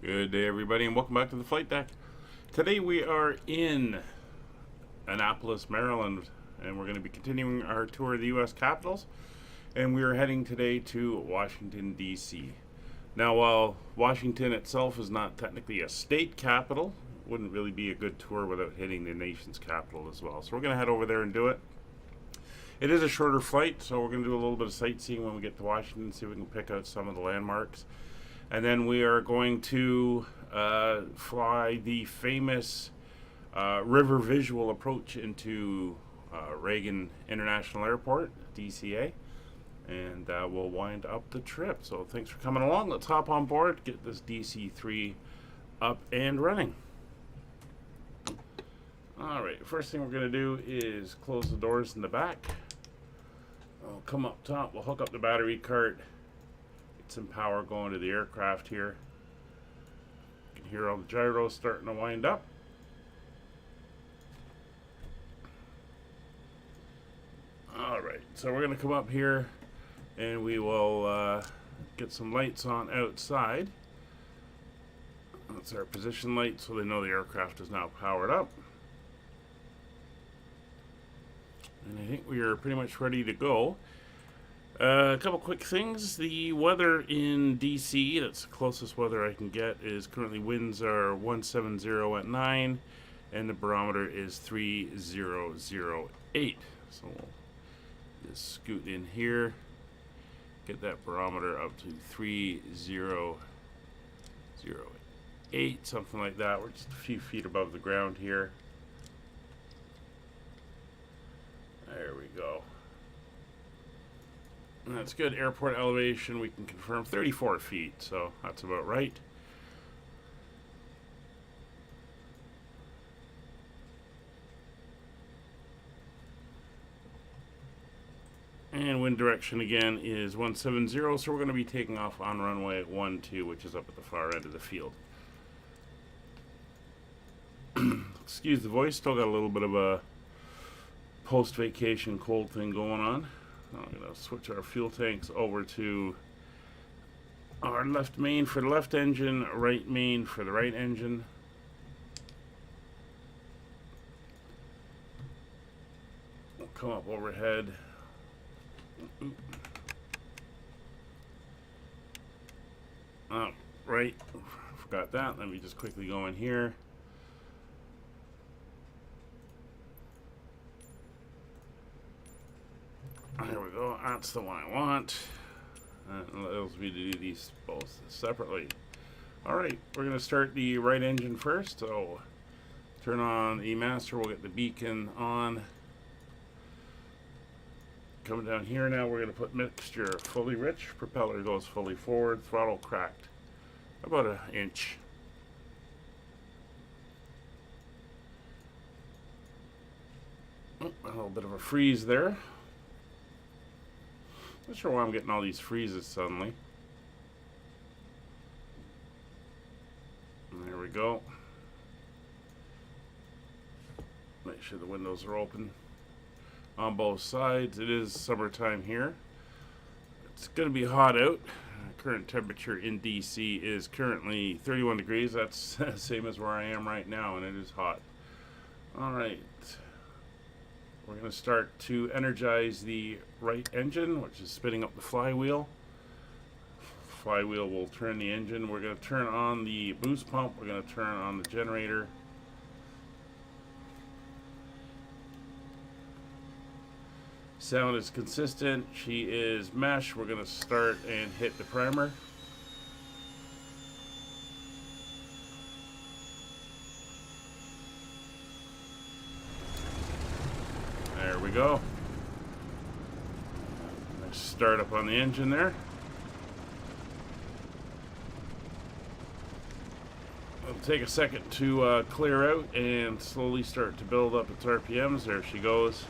Good day, everybody, and welcome back to the flight deck. Today we are in Annapolis, Maryland, and we're going to be continuing our tour of the U.S. capitals. And we are heading today to Washington, D.C. Now, while Washington itself is not technically a state capital, it wouldn't really be a good tour without hitting the nation's capital as well. So we're going to head over there and do it. It is a shorter flight, so we're going to do a little bit of sightseeing when we get to Washington, see if we can pick out some of the landmarks. And then we are going to fly the famous river visual approach into Reagan International Airport, DCA, and we'll wind up the trip. So thanks for coming along. Let's hop on board, get this DC-3 up and running. Alright, first thing we're going to do is close the doors in the back. I'll come up top, we'll hook up the battery cart. Some power going to the aircraft here. You can hear all the gyros starting to wind up. Alright, so we're going to come up here and we will get some lights on outside. That's our position light, so they know the aircraft is now powered up. And I think we are pretty much ready to go. A couple quick things. The weather in DC, that's the closest weather I can get, is currently winds are 170 at 9 and the barometer is 3008. So we'll just scoot in here, get that barometer up to 3008, something like that. We're just a few feet above the ground here. There we go. And that's good. Airport elevation, we can confirm 34 feet, so that's about right. And wind direction again is 170, so we're going to be taking off on runway 12, which is up at the far end of the field. Excuse the voice, still got a little bit of a post-vacation cold thing going on. I'm going to switch our fuel tanks over to our left main for the left engine, right main for the right engine. We'll come up overhead. Right, forgot that. Let me just quickly go in here. There we go, that's the one I want. That allows me to do these both separately. Alright, we're going to start the right engine first. So turn on the master, we'll get the beacon on. Coming down here now, we're going to put mixture fully rich. Propeller goes fully forward, throttle cracked about an inch. Oh, a little bit of a freeze there. Not sure why I'm getting all these freezes suddenly. And there we go. Make sure the windows are open on both sides. It is summertime here. It's going to be hot out. Current temperature in DC is currently 31 degrees. That's the same as where I am right now, and it is hot. Alright. We're going to start to energize the right engine, which is spinning up the flywheel. Flywheel will turn the engine. We're going to turn on the boost pump. We're going to turn on the generator. Sound is consistent. She is mesh. We're going to start and hit the primer. There we go. Nice start up on the engine there. It'll take a second to clear out and slowly start to build up its RPMs. There she goes.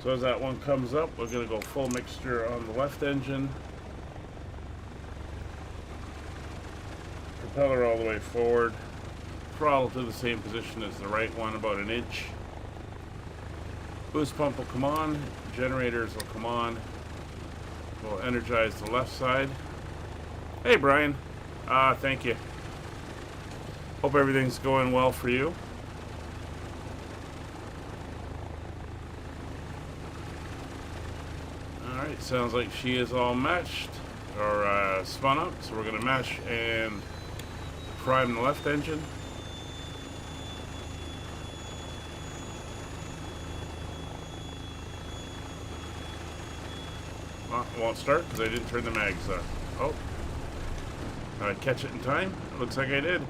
So as that one comes up, we're going to go full mixture on the left engine. Propeller all the way forward. Throttle to the same position as the right one, about an inch. Boost pump will come on. Generators will come on. We'll energize the left side. Hey, Brian. Thank you. Hope everything's going well for you. Alright, sounds like she is all meshed, or spun up, so we're going to mesh and prime the left engine. Well, it won't start because I didn't turn the mags on. Oh. Did I catch it in time? It looks like I did.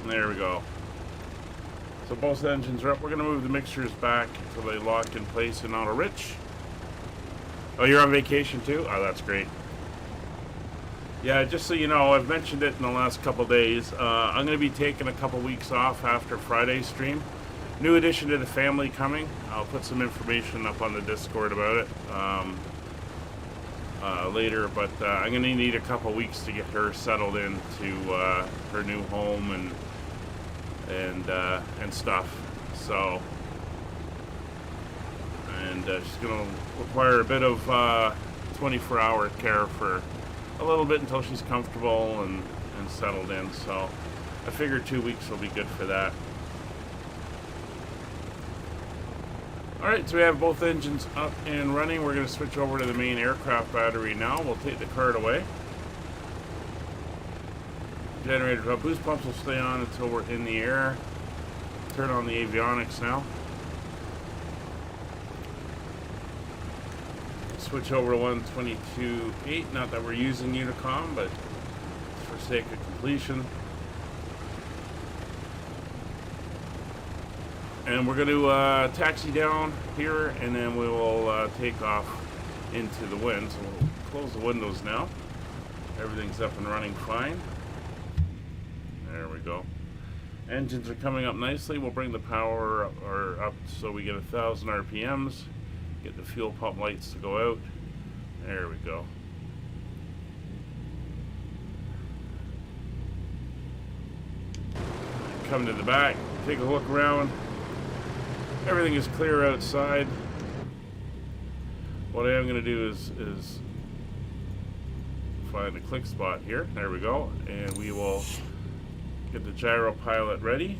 There we go. So both engines are up. We're going to move the mixtures back until they lock in place in auto rich. Oh, you're on vacation too? Oh, that's great. Yeah, just so you know, I've mentioned it in the last couple days. I'm going to be taking a couple weeks off after Friday's stream. New addition to the family coming. I'll put some information up on the Discord about it later, but I'm going to need a couple weeks to get her settled into her new home and stuff. So, and she's going to require a bit of 24-hour care for a little bit until she's comfortable and settled in. So I figure 2 weeks will be good for that. Alright, so we have both engines up and running. We're going to switch over to the main aircraft battery now. We'll take the card away. Generator boost pumps will stay on until we're in the air. Turn on the avionics now. Switch over to 122.8. Not that we're using Unicom, but for sake of completion. And we're going to taxi down here, and then we will take off into the wind. So we'll close the windows now. Everything's up and running fine. There we go. Engines are coming up nicely. We'll bring the power up so we get 1,000 RPMs. Get the fuel pump lights to go out. There we go. Come to the back. Take a look around. Everything is clear outside. What I am going to do is find a click spot here. There we go. And we will get the gyro pilot ready.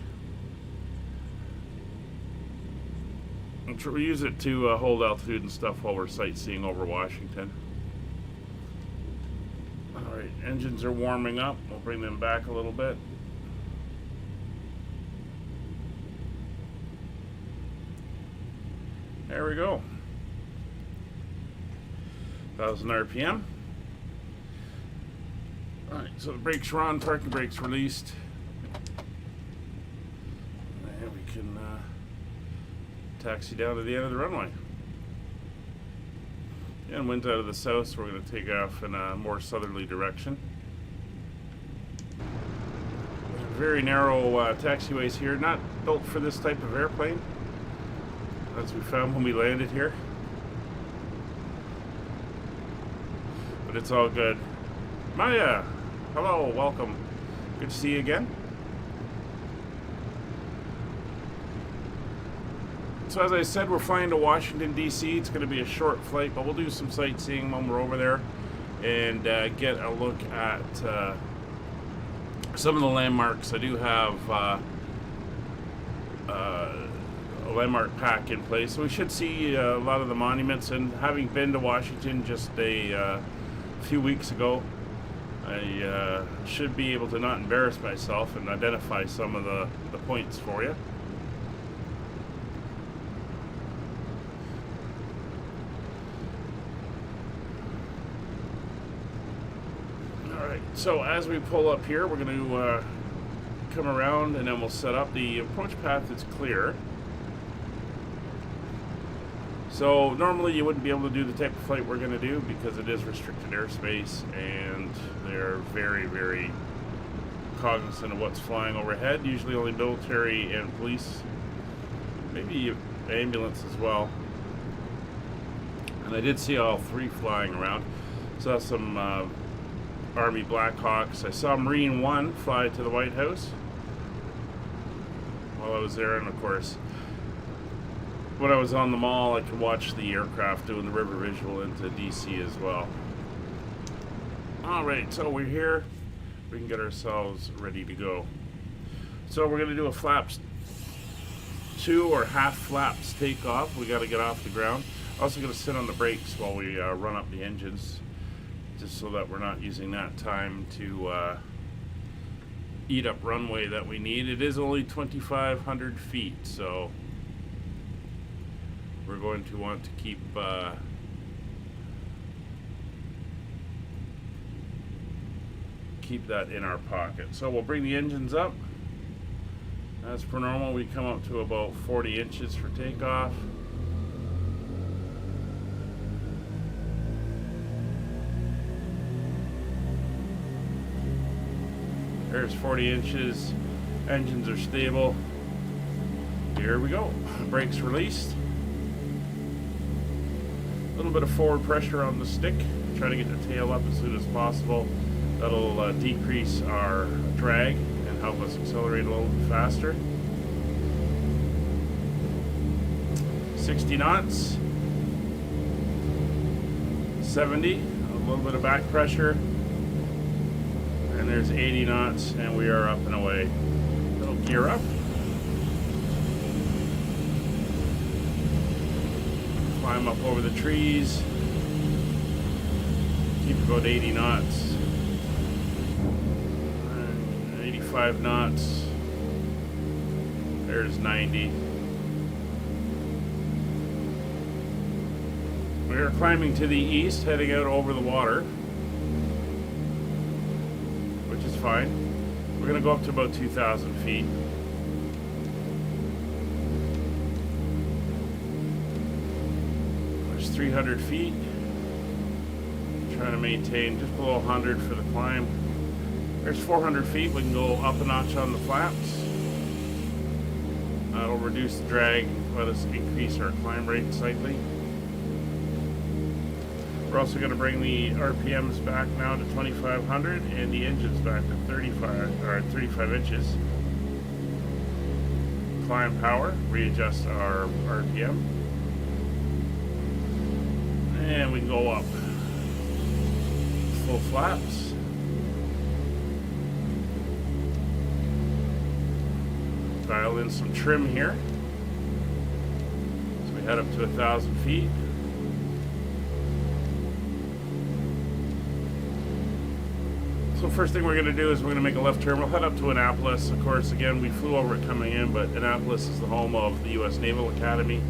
We'll use it to hold altitude and stuff while we're sightseeing over Washington. Alright, engines are warming up. We'll bring them back a little bit. There we go. 1,000 RPM. Alright, so the brakes are on, parking brakes released. And we can taxi down to the end of the runway. And wind's out of the south, so we're going to take off in a more southerly direction. Very narrow taxiways here, not built for this type of airplane, as we found when we landed here. But it's all good. Maya, hello, welcome. Good to see you again. So as I said, we're flying to Washington, D.C. It's going to be a short flight, but we'll do some sightseeing when we're over there and get a look at some of the landmarks. I do have a landmark pack in place, so we should see a lot of the monuments. And having been to Washington just a few weeks ago, I should be able to not embarrass myself and identify some of the points for you. So as we pull up here, we're going to come around and then we'll set up. The approach path is clear. So normally you wouldn't be able to do the type of flight we're going to do because it is restricted airspace and they're very, very cognizant of what's flying overhead. Usually only military and police, maybe ambulance as well. And I did see all three flying around. Saw some Army Blackhawks. I saw Marine 1 fly to the White House while I was there, and of course when I was on the mall, I could watch the aircraft doing the river visual into DC as well. Alright, so we're here. We can get ourselves ready to go. So we're going to do a flaps 2 or half flaps takeoff. We got to get off the ground. Also going to sit on the brakes while we run up the engines, just so that we're not using that time to eat up runway that we need. It is only 2,500 feet, so we're going to want to keep that in our pocket. So we'll bring the engines up. As per normal, we come up to about 40 inches for takeoff. There's 40 inches. Engines are stable. Here we go. Brakes released. A little bit of forward pressure on the stick. Try to get the tail up as soon as possible. That'll decrease our drag and help us accelerate a little bit faster. 60 knots. 70. A little bit of back pressure. And there's 80 knots, and we are up and away. Little gear up. Climb up over the trees. Keep about 80 knots. 85 knots. There's 90. We are climbing to the east, heading out over the water, which is fine. We're going to go up to about 2,000 feet. There's 300 feet. Trying to maintain just below 100 for the climb. There's 400 feet. We can go up a notch on the flaps. That'll reduce the drag, let us increase our climb rate slightly. We're also going to bring the RPMs back now to 2,500 and the engines back to 35 inches. Climb power, readjust our RPM, and we can go up. Full flaps. Dial in some trim here. So we head up to 1,000 feet. So first thing we're going to do is we're going to make a left turn. We'll head up to Annapolis. Of course, again, we flew over it coming in, but Annapolis is the home of the U.S. Naval Academy.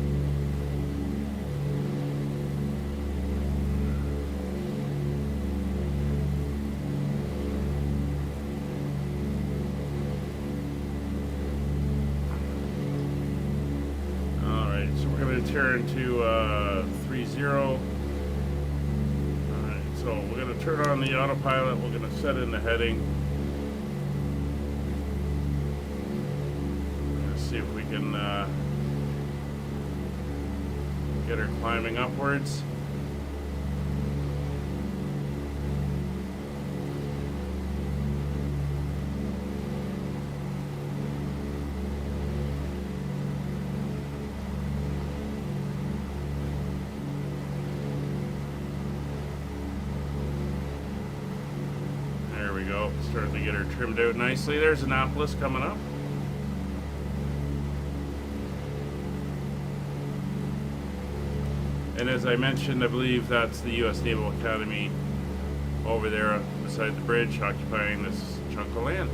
All right, so we're going to turn to 30. So we're going to turn on the autopilot. We're going to set in the heading. Let's see if we can get her climbing upwards. Go. Starting to get her trimmed out nicely. There's Annapolis coming up. And as I mentioned, I believe that's the U.S. Naval Academy over there beside the bridge, occupying this chunk of land.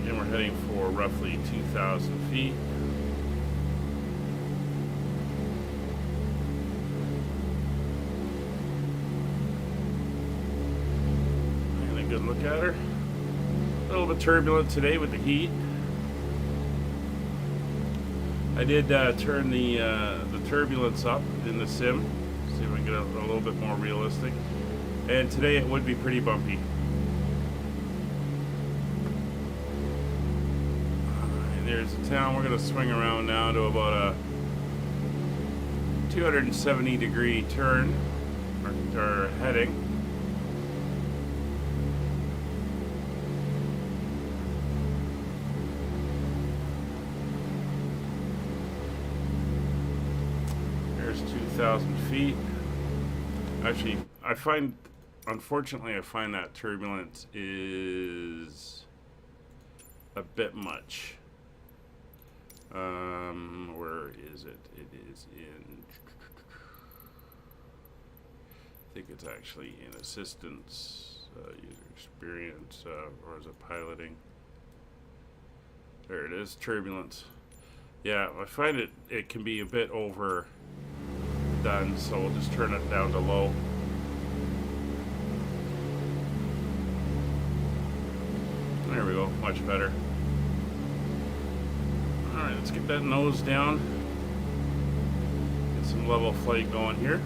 Again, we're heading for roughly 2,000 feet. Good look at her. A little bit turbulent today with the heat. I did turn the turbulence up in the sim, see if we can get a little bit more realistic. And today it would be pretty bumpy. And there's the town. We're going to swing around now to about a 270-degree turn, our heading. 2,000 feet. Actually, unfortunately, I find that turbulence is a bit much. Where is it? It is in, I think it's actually in assistance, user experience, or is it piloting? There it is, turbulence. Yeah, I find it can be a bit overdone, so we'll just turn it down to low. There we go, much better. Alright, let's get that nose down. Get some level flight going here.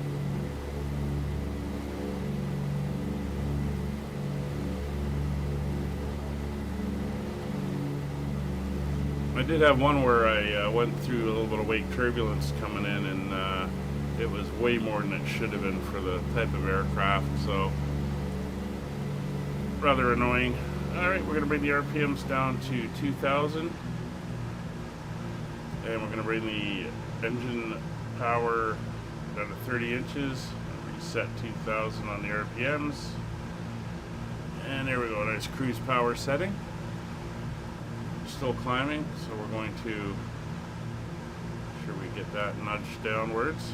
I did have one where I went through a little bit of wake turbulence coming in, and it was way more than it should have been for the type of aircraft, so rather annoying. Alright, we're going to bring the RPMs down to 2,000, and we're going to bring the engine power down to 30 inches, reset 2,000 on the RPMs, and there we go, nice cruise power setting. Still climbing, so we're going to make sure we get that nudged downwards.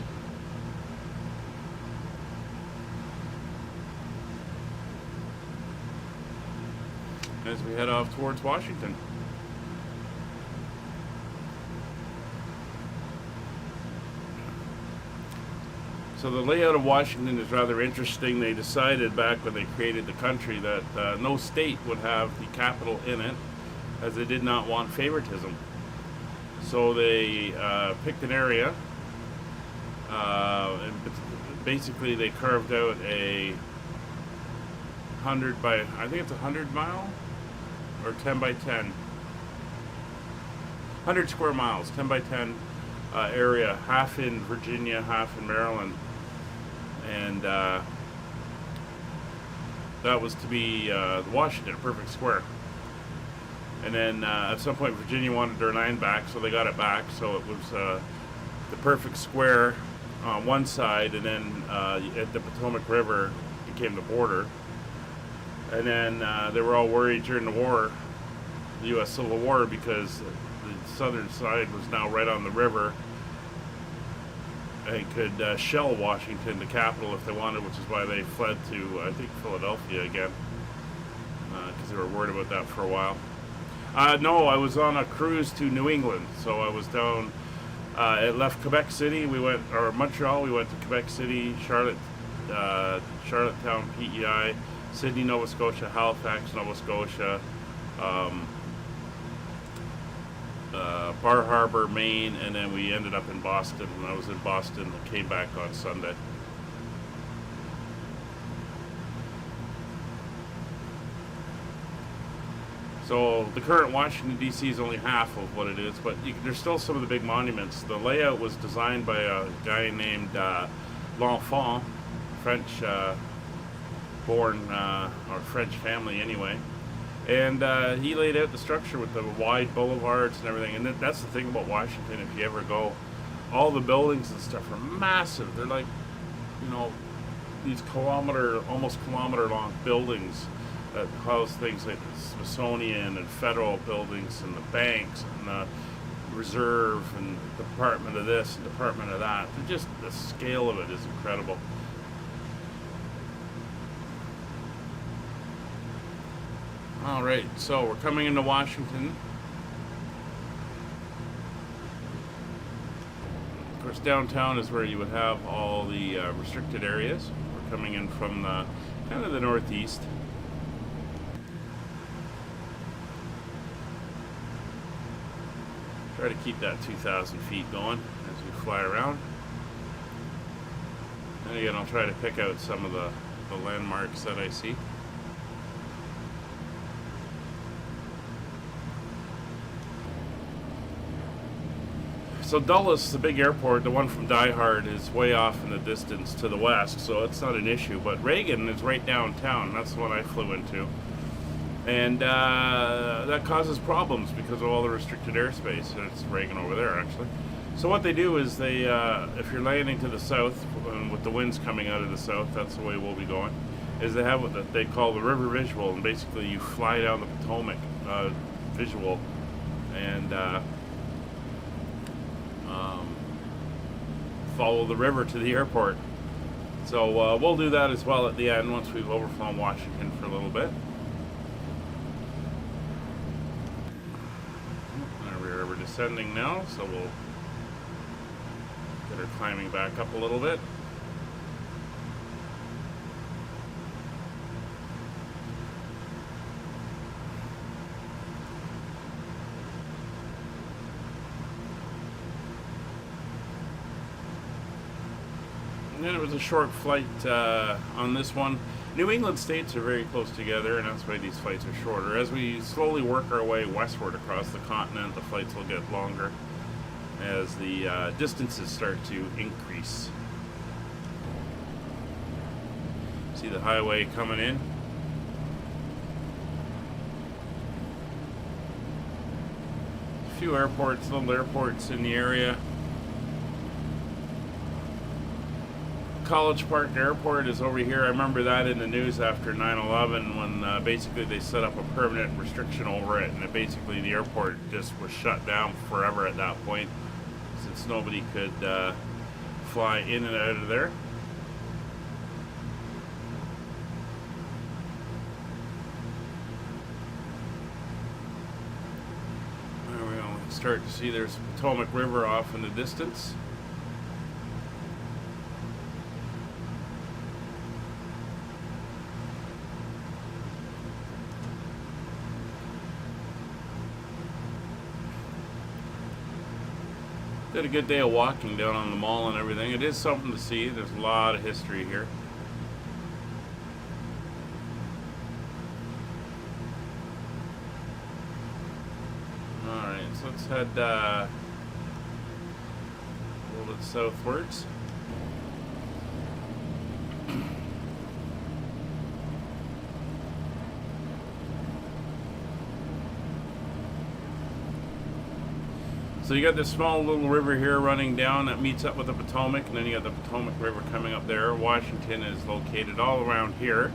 As we head off towards Washington. So the layout of Washington is rather interesting. They decided back when they created the country that no state would have the capital in it, as they did not want favoritism. So they picked an area, and basically they carved out a 100 by, I think it's 100 mile, or 10 by 10, 100 square miles, 10 by 10 area, half in Virginia, half in Maryland, and that was to be Washington, a perfect square. And then at some point Virginia wanted their line back, so they got it back. So it was the perfect square on one side, and then at the Potomac River became the border. And then they were all worried during the war, the U.S. Civil War, because the southern side was now right on the river and could shell Washington, the capital, if they wanted, which is why they fled to, I think, Philadelphia again, because they were worried about that for a while. No, I was on a cruise to New England, so I was down. It left Quebec City. We went, or Montreal. We went to Quebec City, Charlottetown, PEI, Sydney, Nova Scotia, Halifax, Nova Scotia, Bar Harbor, Maine, and then we ended up in Boston. When I was in Boston, I came back on Sunday. So the current Washington, D.C. is only half of what it is, but there's still some of the big monuments. The layout was designed by a guy named L'Enfant, French born, or French family anyway. And he laid out the structure with the wide boulevards and everything. And that's the thing about Washington, if you ever go. All the buildings and stuff are massive. They're like, you know, these almost kilometer long buildings that house things like the Smithsonian and federal buildings and the banks and the reserve and department of this and department of that. Just the scale of it is incredible. All right, so we're coming into Washington. Of course, downtown is where you would have all the restricted areas. We're coming in from the kind of the northeast. Try to keep that 2,000 feet going as we fly around. And again, I'll try to pick out some of the landmarks that I see. So Dulles, the big airport, the one from Die Hard, is way off in the distance to the west, so it's not an issue. But Reagan is right downtown. That's the one I flew into. And that causes problems because of all the restricted airspace. And it's Reagan over there, actually. So what they do is they, if you're landing to the south, with the winds coming out of the south, that's the way we'll be going, is they have what they call the river visual. And basically you fly down the Potomac visual and follow the river to the airport. So we'll do that as well at the end once we've overflown Washington for a little bit. There we're descending now, so we'll get her climbing back up a little bit. And then it was a short flight on this one. New England states are very close together, and that's why these flights are shorter. As we slowly work our way westward across the continent, the flights will get longer as the distances start to increase. See the highway coming in. A few airports, little airports in the area. College Park Airport is over here. I remember that in the news after 9/11 when basically they set up a permanent restriction over it, and basically the airport just was shut down forever at that point since nobody could fly in and out of there. There we go. We can start to see there's Potomac River off in the distance. Did a good day of walking down on the mall and everything. It is something to see. There's a lot of history here. Alright, so let's head a little bit southwards. So you got this small little river here running down that meets up with the Potomac, and then you got the Potomac River coming up there. Washington is located all around here,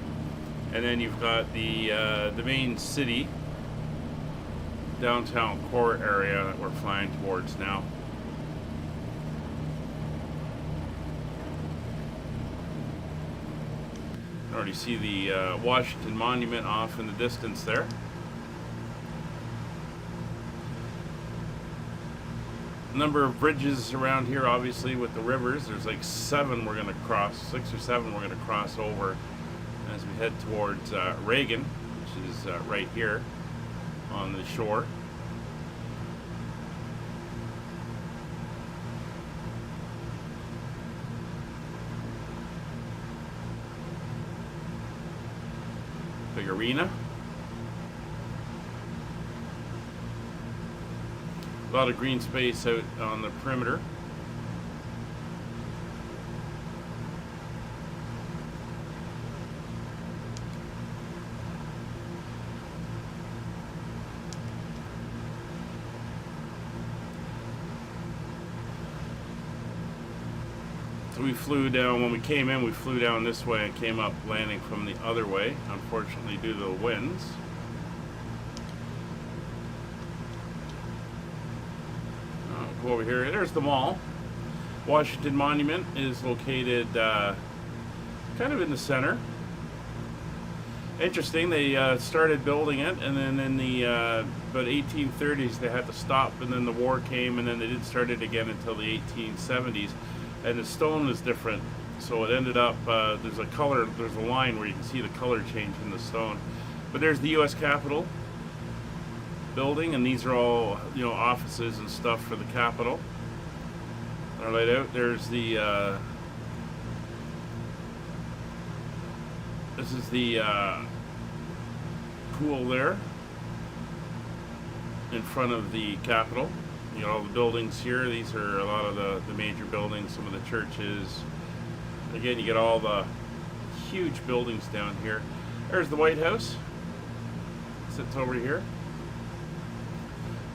and then you've got the main city, downtown core area that we're flying towards now. You can already see the Washington Monument off in the distance there. Number of bridges around here, obviously, with the rivers. There's like 7 we're going to cross, 6 or 7 we're going to cross over as we head towards Reagan, which is right here on the shore. Big arena. A lot of green space out on the perimeter. So we flew down, when we came in, we flew down this way and came up landing from the other way, unfortunately due to the winds. Go over here. There's the mall. Washington Monument is located kind of in the center. Interesting, they started building it, and then in the about 1830s they had to stop, and then the war came, and then they didn't start it again until the 1870s. And the stone is different, so it ended up there's a color, there's a line where you can see the color change in the stone. But there's the U.S. Capitol building, and these are all, you know, offices and stuff for the Capitol. They're laid out. There's the this is the pool there in front of the Capitol. You know, all the buildings here. These are a lot of the major buildings, some of the churches. Again, you get all the huge buildings down here. There's the White House. sits over here.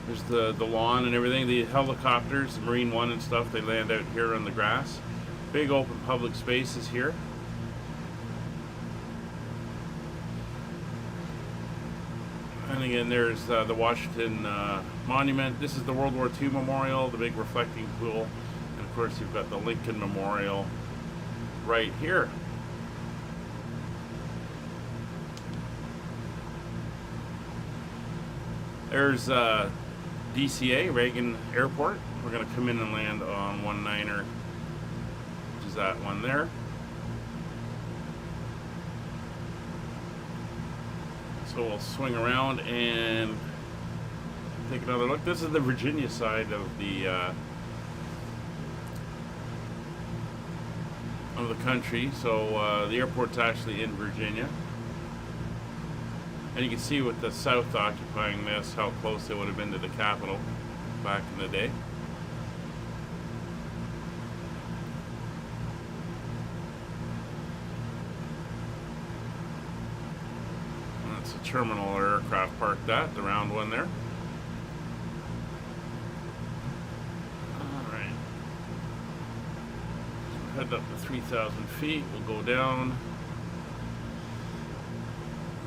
There's the lawn and everything. The helicopters, the Marine One and stuff, they land out here on the grass. Big open public spaces here. And again, there's the Washington Monument. This is the World War II Memorial, the big reflecting pool. And of course, you've got the Lincoln Memorial right here. There's DCA, Reagan Airport. We're going to come in and land on 19er, which is that one there. So we'll swing around and take another look. This is the Virginia side of the country. So the airport's actually in Virginia. And you can see with the South occupying this, how close they would have been to the capital back in the day. And that's a terminal or aircraft parked at, the round one there. Alright. So head up to 3,000 feet, we'll go down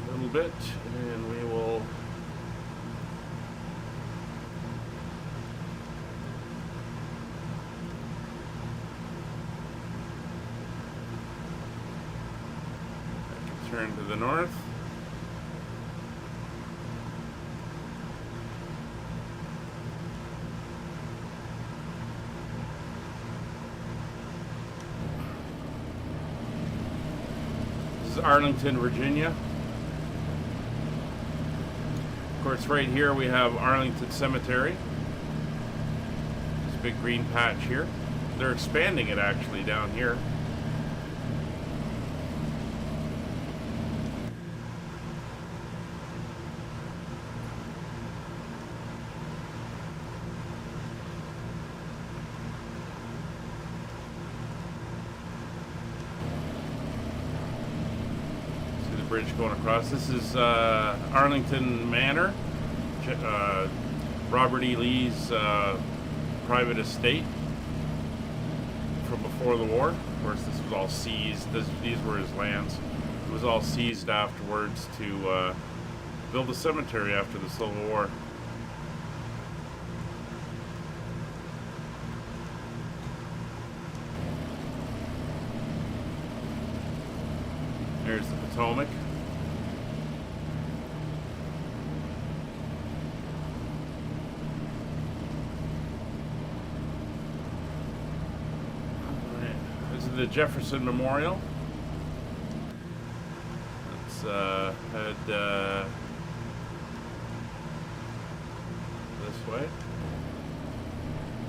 a little bit, and we will turn to the north. This is Arlington, Virginia. Of course, right here we have Arlington Cemetery. This big green patch here. They're expanding it actually down here. Bridge going across. This is Arlington Manor, Robert E. Lee's private estate from before the war. Of course, this was all seized. These were his lands. It was all seized afterwards to build a cemetery after the Civil War. There's the Potomac. Alright, this is the Jefferson Memorial. Let's head this way.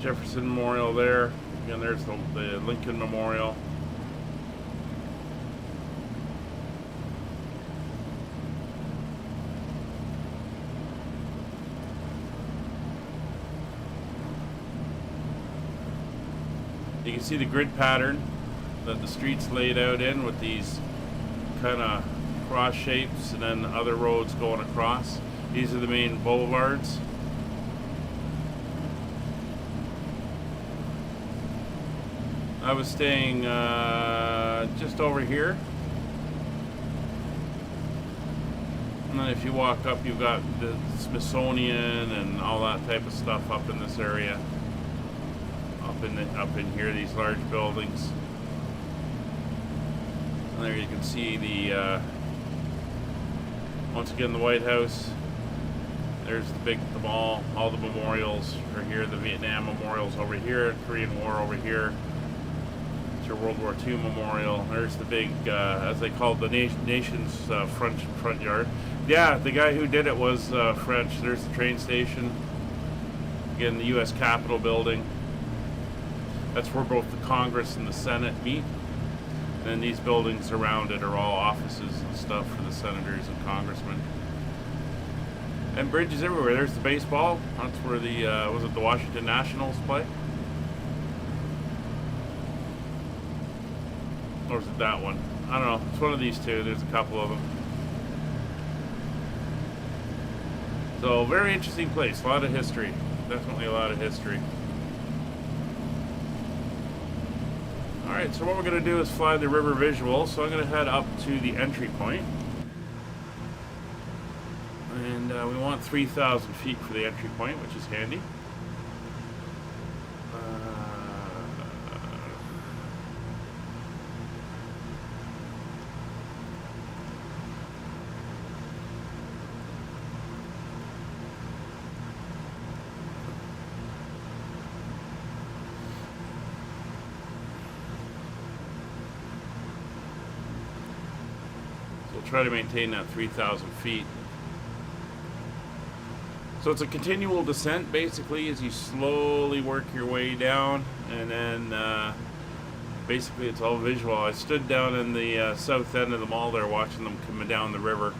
Jefferson Memorial there. Again, there's the Lincoln Memorial. You can see the grid pattern that the street's laid out in with these kind of cross shapes and then other roads going across. These are the main boulevards. I was staying just over here. And then if you walk up, you've got the Smithsonian and all that type of stuff up in this area. Up in here, these large buildings. And there you can see the once again the White House. There's the mall. All the memorials are here. The Vietnam memorials over here. Korean War over here. It's your World War II memorial. There's the big, as they call it, the nation's front yard. Yeah, the guy who did it was French. There's the train station. Again, the U.S. Capitol building. That's where both the Congress and the Senate meet. And then these buildings around it are all offices and stuff for the senators and congressmen. And bridges everywhere. There's the baseball. That's where the, was it the Washington Nationals play? Or is it that one? I don't know. It's one of these two. There's a couple of them. So very interesting place, a lot of history, definitely a lot of history. Alright, so what we're going to do is fly the river visual, so I'm going to head up to the entry point. And we want 3,000 feet for the entry point, which is handy. Try to maintain that 3,000 feet. So it's a continual descent basically as you slowly work your way down, and then basically it's all visual. I stood down in the south end of the mall there watching them coming down the river.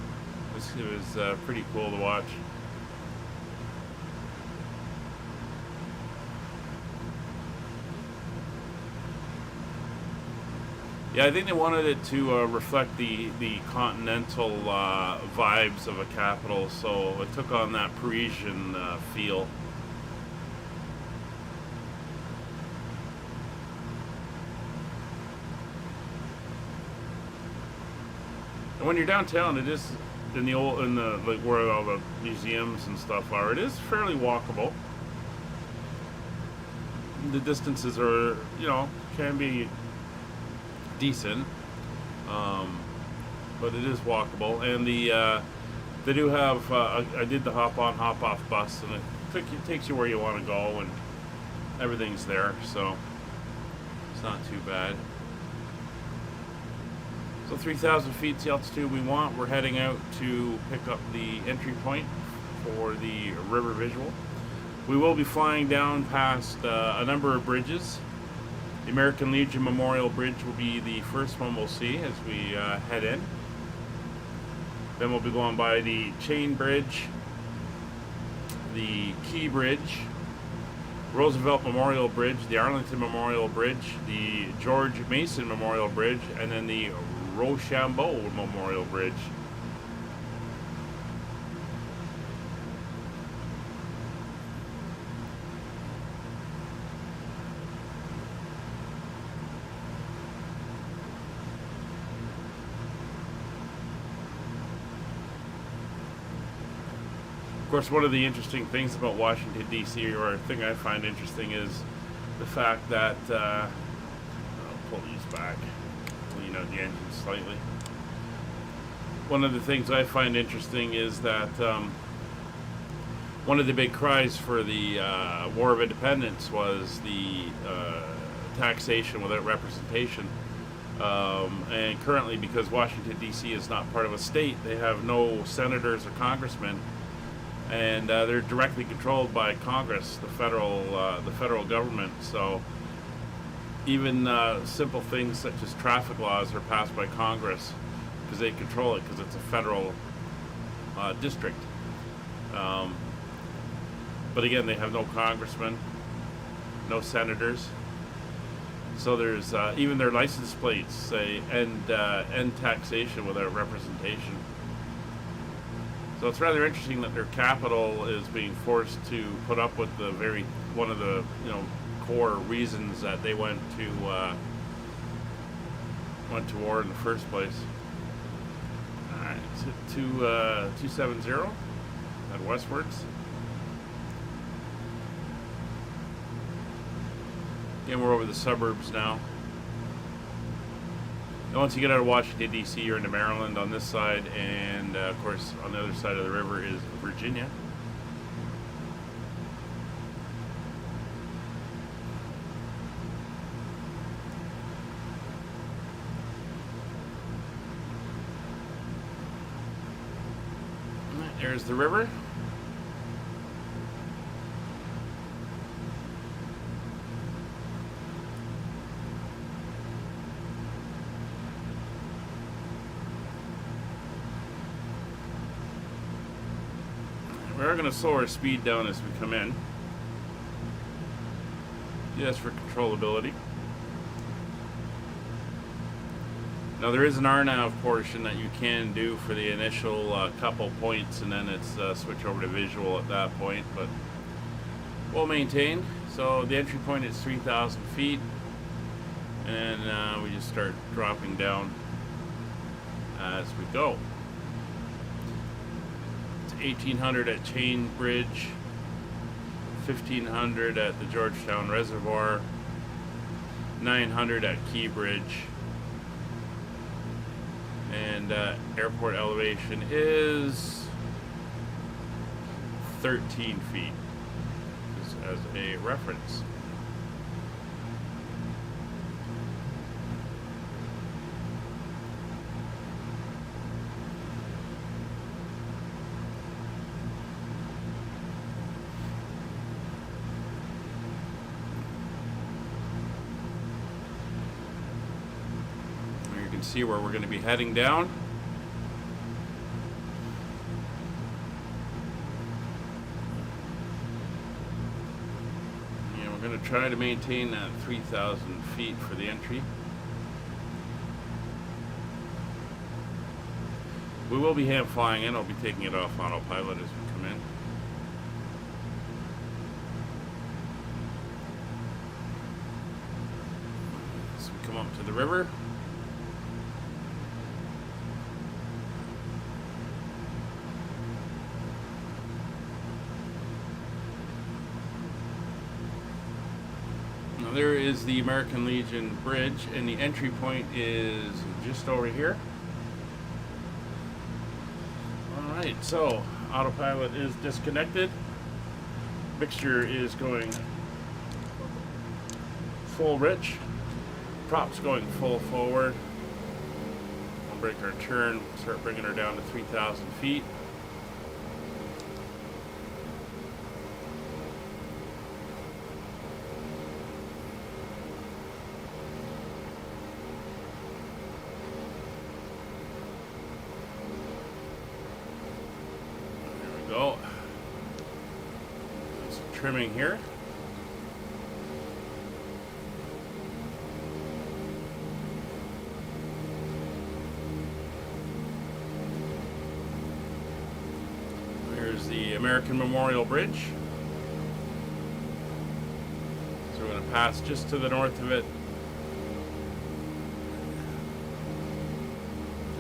It was pretty cool to watch. Yeah, I think they wanted it to reflect the continental vibes of a capital, so it took on that Parisian feel. And when you're downtown, it is in the like where all the museums and stuff are. It is fairly walkable. The distances are, can be decent, but it is walkable, and they do have I did the hop on hop off bus, and it takes you where you want to go, and everything's there, so it's not too bad. So 3,000 feet is the altitude we want. We're heading out to pick up the entry point for the river visual. We will be flying down past a number of bridges. The American Legion Memorial Bridge will be the first one we'll see as we head in. Then we'll be going by the Chain Bridge, the Key Bridge, Roosevelt Memorial Bridge, the Arlington Memorial Bridge, the George Mason Memorial Bridge, and then the Rochambeau Memorial Bridge. Of course, one of the interesting things about Washington, D.C., or a thing I find interesting, is the fact that, I'll pull these back, clean out the engine slightly. One of the things I find interesting is that one of the big cries for the War of Independence was the taxation without representation. And currently, because Washington, D.C. is not part of a state, they have no senators or congressmen. And they're directly controlled by Congress, the federal government. So even simple things such as traffic laws are passed by Congress because they control it, because it's a federal district. But again, they have no congressmen, no senators. So there's even their license plates say end taxation without representation. So it's rather interesting that their capital is being forced to put up with one of the core reasons that they went to war in the first place. All right, so 270 at Westwards. Again, we're over the suburbs now. And once you get out of Washington, D.C., you're into Maryland on this side, and of course, on the other side of the river is Virginia. There's the river. We are going to slow our speed down as we come in, just for controllability. Now there is an RNAV portion that you can do for the initial couple points, and then it's switch over to visual at that point, but we'll maintain. So the entry point is 3,000 feet, and we just start dropping down as we go. It's 1,800 at Chain Bridge, 1,500 at the Georgetown Reservoir, 900 at Key Bridge, and airport elevation is 13 feet, just as a reference. See where we're going to be heading down. And we're going to try to maintain that 3,000 feet for the entry. We will be hand flying in. I'll be taking it off autopilot as we come in. So we come up to the river. There is the American Legion Bridge, and the entry point is just over here. Alright, so autopilot is disconnected. Mixture is going full rich. Props going full forward. We'll break our turn, start bringing her down to 3,000 feet. Go. Some trimming here. Here's the American Memorial Bridge. So we're going to pass just to the north of it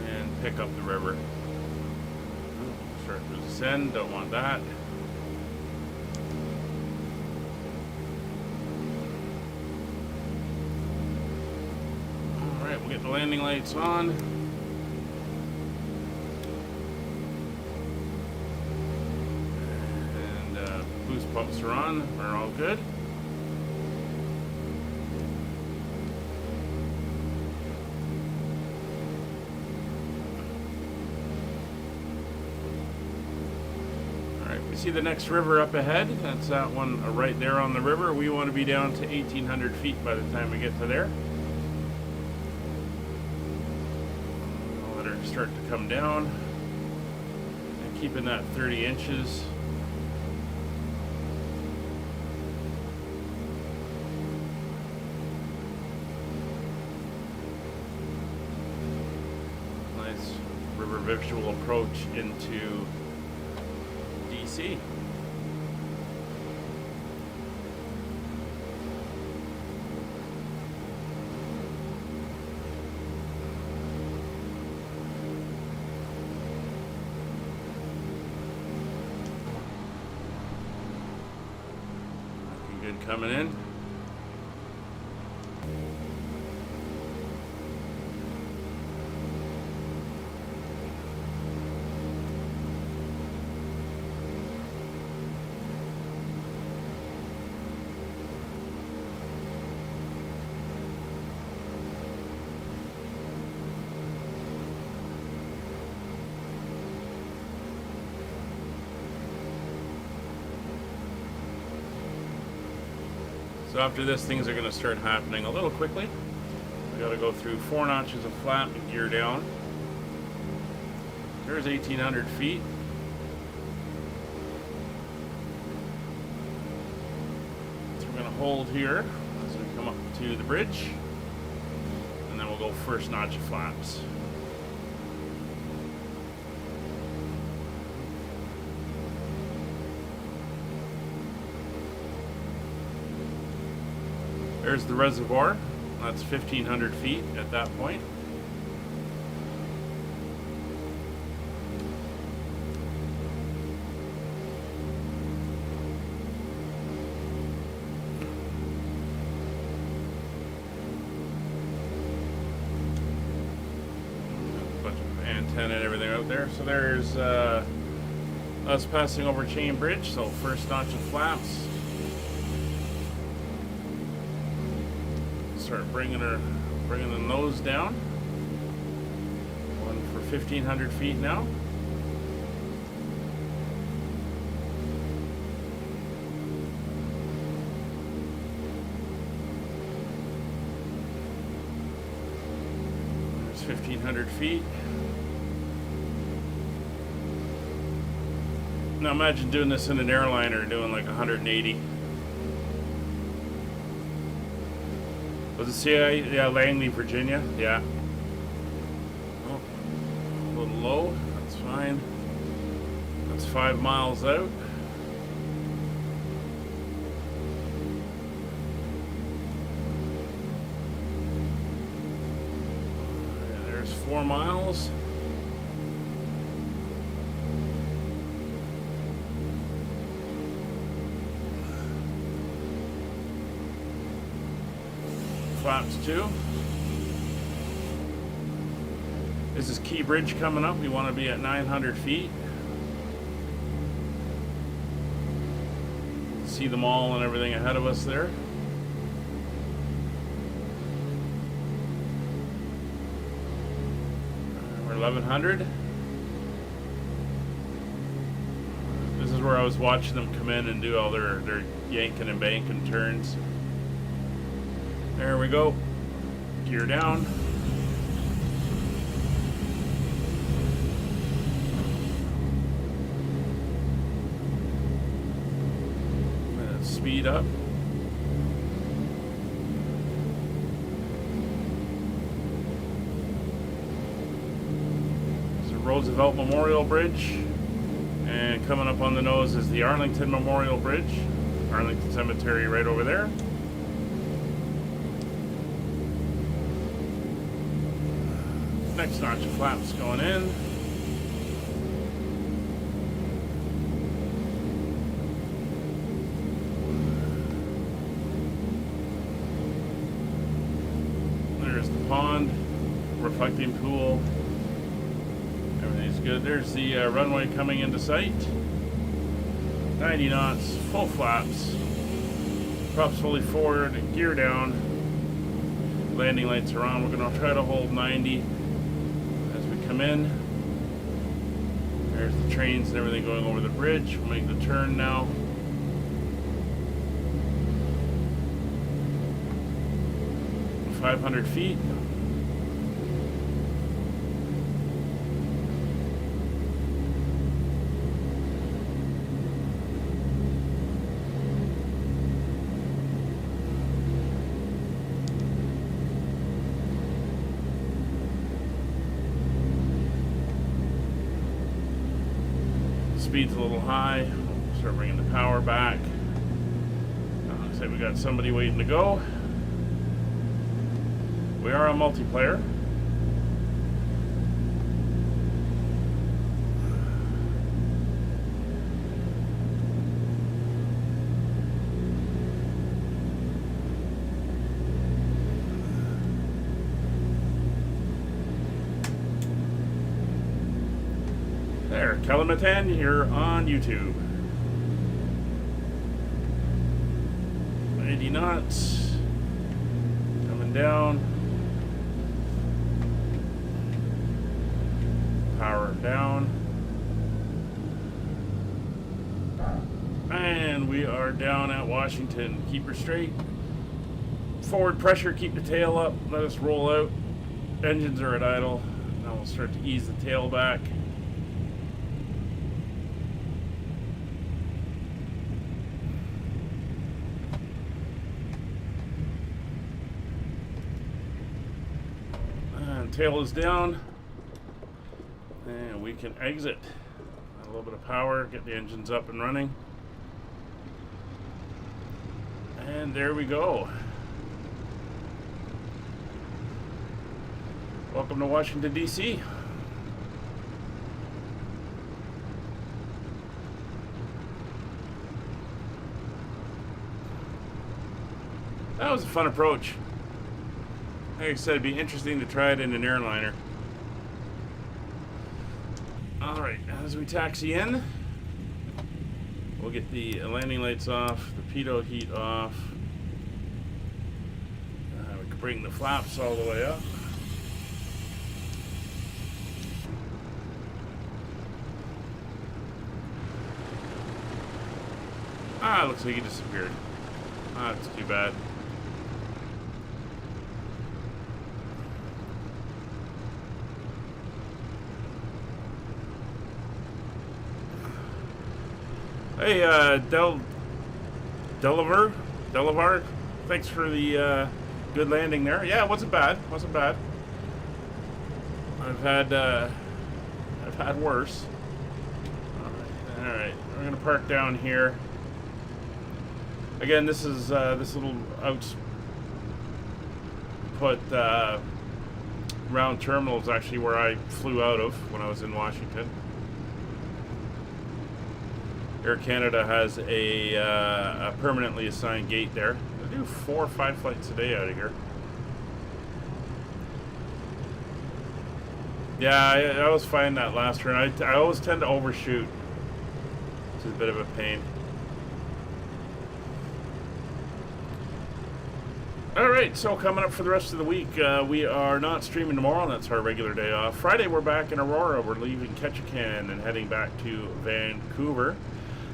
and pick up the river. Start to descend, don't want that. Alright, we'll get the landing lights on. And boost pumps are on, we're all good. See the next river up ahead. That's that one right there on the river. We want to be down to 1,800 feet by the time we get to there. I'll let her start to come down and keeping that 30 inches. Nice river visual approach into DC. Looking good coming in. So after this, things are going to start happening a little quickly. We got to go through 4 notches of flap and gear down. There's 1,800 feet. So we're going to hold here as we come up to the bridge, and then we'll go first notch of flaps. There's the reservoir. That's 1,500 feet at that point. Bunch of antenna and everything out there. So there's us passing over Chain Bridge. So first notch of flaps. Start bringing the nose down. One for 1,500 feet now. There's 1,500 feet. Now imagine doing this in an airliner, doing like 180. Was it CIA? Yeah, Langley, Virginia. Yeah. Oh, a little low. That's fine. That's 5 miles out. Yeah, there's 4 miles. Flaps 2. This is Key Bridge coming up. We want to be at 900 feet. See them all and everything ahead of us there. We're 1,100. This is where I was watching them come in and do all their yanking and banking turns. There we go. Gear down. And speed up. There's a Roosevelt Memorial Bridge. And coming up on the nose is the Arlington Memorial Bridge. Arlington Cemetery right over there. Next notch of flaps going in. There's the pond, reflecting pool. Everything's good. There's the runway coming into sight. 90 knots, full flaps. Props fully forward, gear down. Landing lights are on. We're going to try to hold 90. Come in. There's the trains and everything going over the bridge. We'll make the turn now. Five 500 feet. Speed's a little high. We'll start bringing the power back. Looks like we got somebody waiting to go. We are on multiplayer. There, Kalamatan, you're on YouTube. 80 knots. Coming down. Power down. And we are down at Washington. Keep her straight. Forward pressure, keep the tail up. Let us roll out. Engines are at idle. Now we'll start to ease the tail back. tail is down, and we can exit. A little bit of power, get the engines up and running. And there we go. Welcome to Washington, D.C. That was a fun approach. Like I said, it'd be interesting to try it in an airliner. Alright, as we taxi in, we'll get the landing lights off, the pitot heat off. We can bring the flaps all the way up. Ah, looks like he disappeared. Ah, that's too bad. Hey, Delavar, thanks for the good landing there. Yeah, it wasn't bad. Wasn't bad. I've had worse. All right, we're gonna park down here. Again, this is this little output round terminal is actually where I flew out of when I was in Washington. Air Canada has a permanently assigned gate there. I do 4 or 5 flights a day out of here. Yeah, I always find that last turn. I always tend to overshoot. It's a bit of a pain. Alright, so coming up for the rest of the week, we are not streaming tomorrow. That's our regular day off. Friday, we're back in Aurora. We're leaving Ketchikan and heading back to Vancouver.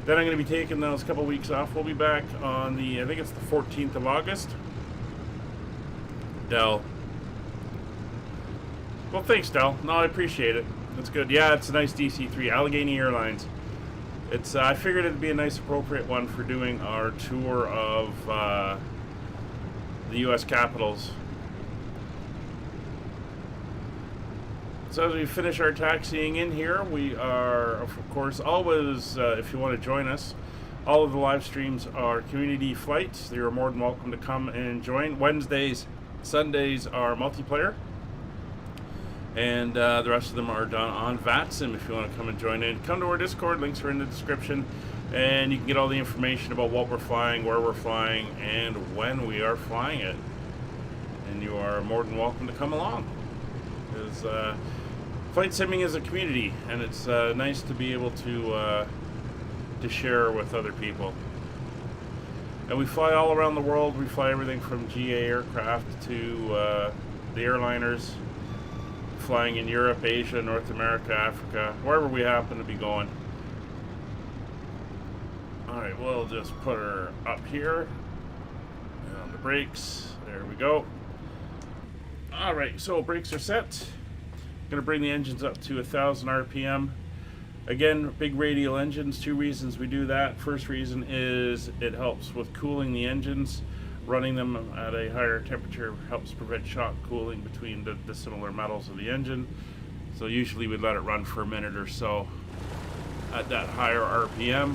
Then I'm going to be taking those couple weeks off. We'll be back on the, I think it's the 14th of August. Del. Well, thanks, Del. No, I appreciate it. That's good. Yeah, it's a nice DC-3. Allegheny Airlines. It's. I figured it'd be a nice, appropriate one for doing our tour of the U.S. capitals. So as we finish our taxiing in here, we are, of course, always, if you want to join us, all of the live streams are community flights. You're more than welcome to come and join. Wednesdays, Sundays are multiplayer. And the rest of them are done on VATSIM. If you want to come and join in, come to our Discord. Links are in the description. And you can get all the information about what we're flying, where we're flying, and when we are flying it. And you are more than welcome to come along. Because flight simming is a community, and it's nice to be able to share with other people. And we fly all around the world. We fly everything from GA aircraft to the airliners, flying in Europe, Asia, North America, Africa, wherever we happen to be going. Alright, we'll just put her up here. And on the brakes. There we go. Alright, so brakes are set. Going to bring the engines up to 1,000 RPM. Again, big radial engines. 2 reasons we do that. First reason is it helps with cooling the engines. Running them at a higher temperature helps prevent shock cooling between the dissimilar metals of the engine. So usually we let it run for a minute or so at that higher RPM.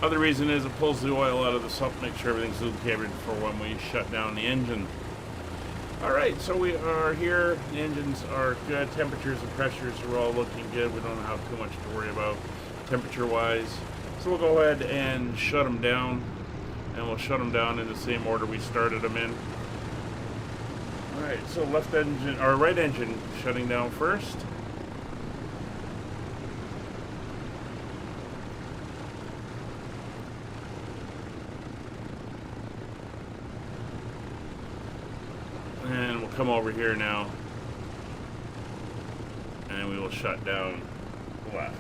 Other reason is it pulls the oil out of the sump, make sure everything's lubricated for when we shut down the engine. Alright, so we are here. The engines are good. Temperatures and pressures are all looking good. We don't have too much to worry about temperature-wise. So we'll go ahead and shut them down. And we'll shut them down in the same order we started them in. Alright, so left engine, or right engine shutting down first. And we'll come over here now, and we will shut down left.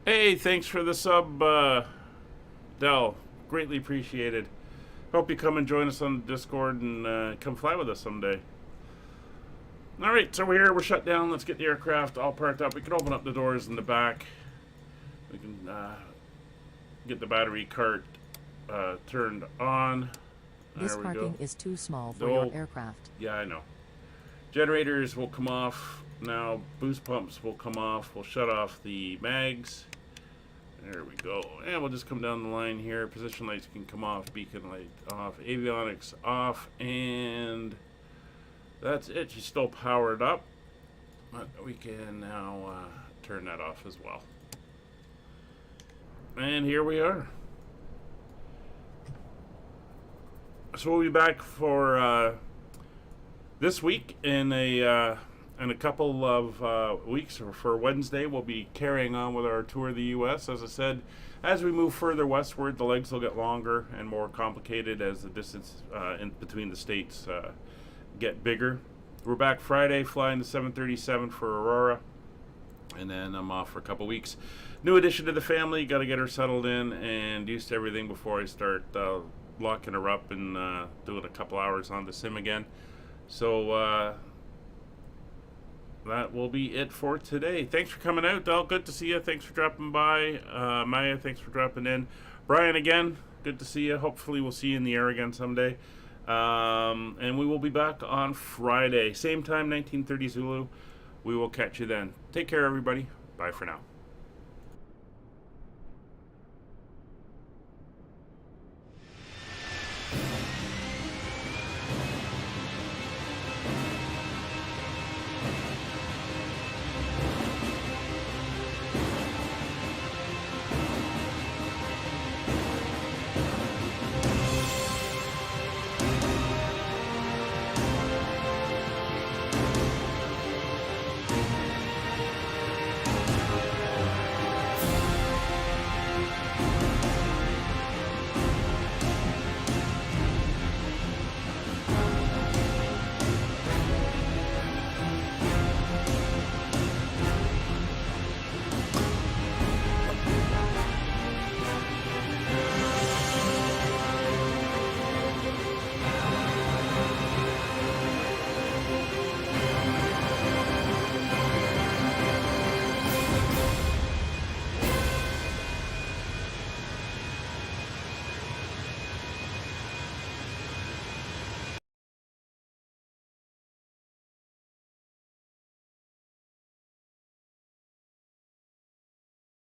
Hey, thanks for the sub, Del. Greatly appreciated. Hope you come and join us on Discord and come fly with us someday. Alright, so we're here, we're shut down. Let's get the aircraft all parked up. We can open up the doors in the back. We can get the battery cart turned on. This parking is too small for your aircraft. Yeah, I know. Generators will come off now. Boost pumps will come off. We'll shut off the mags. There we go. And we'll just come down the line here. Position lights can come off. Beacon light off. Avionics off. And that's it. She's still powered up. But we can now turn that off as well. And here we are. So we'll be back for this week in a couple of weeks, or for Wednesday. We'll be carrying on with our tour of the U.S. As I said, as we move further westward, the legs will get longer and more complicated as the distance in between the states get bigger. We're back Friday, flying the 737 for Aurora, and then I'm off for a couple weeks. New addition to the family. Got to get her settled in and used to everything before I start locking her up and doing a couple hours on the sim again. So that will be it for today. Thanks for coming out, Del. Good to see you. Thanks for dropping by. Maya, thanks for dropping in. Brian, again, good to see you. Hopefully we'll see you in the air again someday. And we will be back on Friday. Same time, 1930 Zulu. We will catch you then. Take care, everybody. Bye for now.